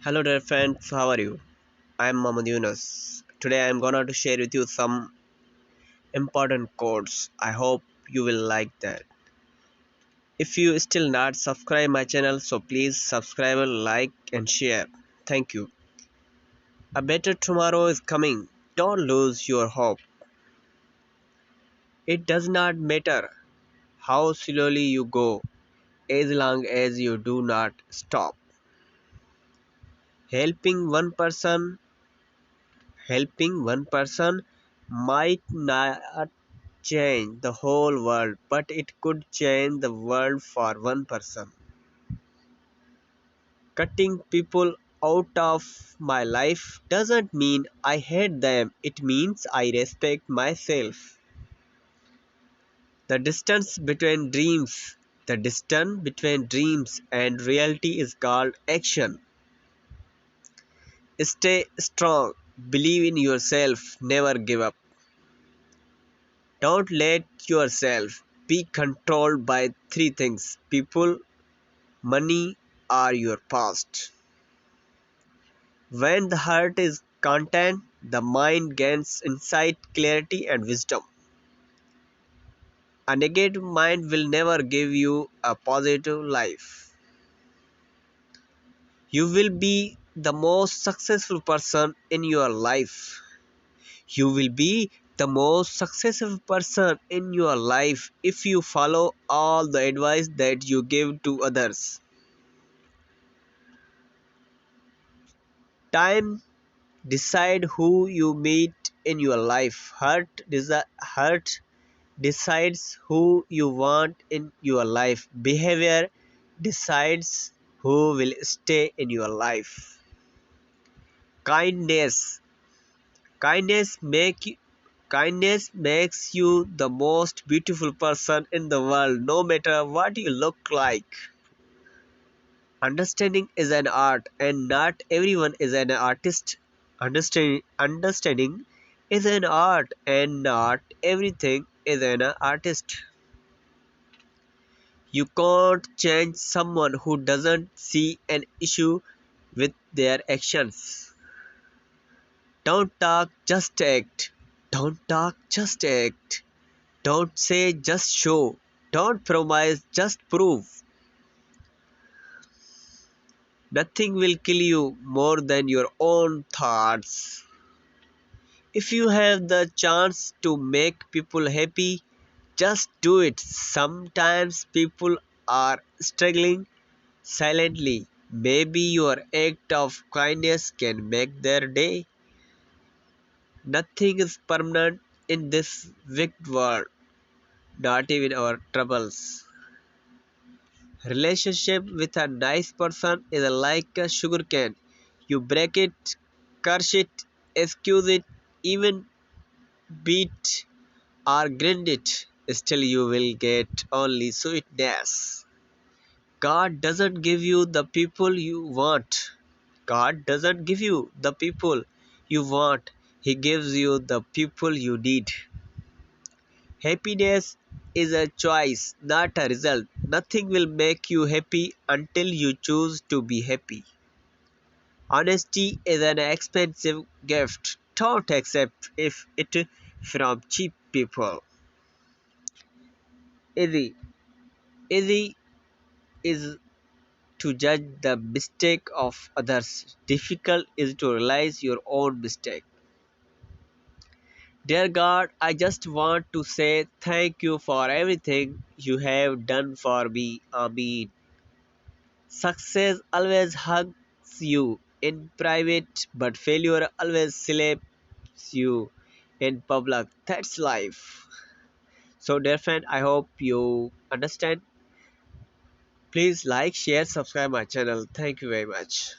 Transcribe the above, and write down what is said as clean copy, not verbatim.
Hello dear friends, how are you? I am Mohammed Yunus. Today I am gonna to share with you some important quotes. I hope you will like that. If you still not subscribe my channel, so please subscribe, like and share. Thank you. A better tomorrow is coming. Don't lose your hope. It does not matter how slowly you go as long as you do not stop. Helping one person helping one person might not change the whole world, but it could change the world for one person. Cutting people out of my life doesn't mean I hate them, it means I respect myself. The distance between dreams, the distance between dreams and reality is called action. Stay strong, believe in yourself, never give up. Don't let yourself be controlled by three things: people, money, or your past. When the heart is content, the mind gains insight, clarity, and wisdom. A negative mind will never give you a positive life. You will be the most successful person in your life. You will be the most successful person in your life if you follow all the advice that you give to others. Time decide who you meet in your life. Heart decides who you want in your life. Behavior decides who will stay in your life. Kindness. Kindness make Kindness makes you the most beautiful person in the world, no matter what you look like. Understanding is an art, and not everyone is an artist. Understanding is an art, and not everything is an artist. You can't change someone who doesn't see an issue with their actions. Don't talk, just act. Don't talk, just act. Don't say, just show. Don't promise, just prove. Nothing will kill you more than your own thoughts. If you have the chance to make people happy, just do it. Sometimes people are struggling silently. Maybe your act of kindness can make their day. Nothing is permanent in this wicked world, not even our troubles. Relationship with a nice person is like a sugar cane. You break it, curse it, excuse it, even beat or grind it. Still, you will get only sweetness. God doesn't give you the people you want. God doesn't give you the people you want. He gives you the people you need. Happiness is a choice, not a result. Nothing will make you happy until you choose to be happy. Honesty is an expensive gift. Don't accept if it from cheap people. Easy. Easy is to judge the mistake of others. Difficult is to realize your own mistake. Dear God, I just want to say thank you for everything you have done for me. Amen. Success always hugs you in private, but failure always slaps you in public. That's life. So, dear friend, I hope you understand. Please like, share, subscribe my channel. Thank you very much.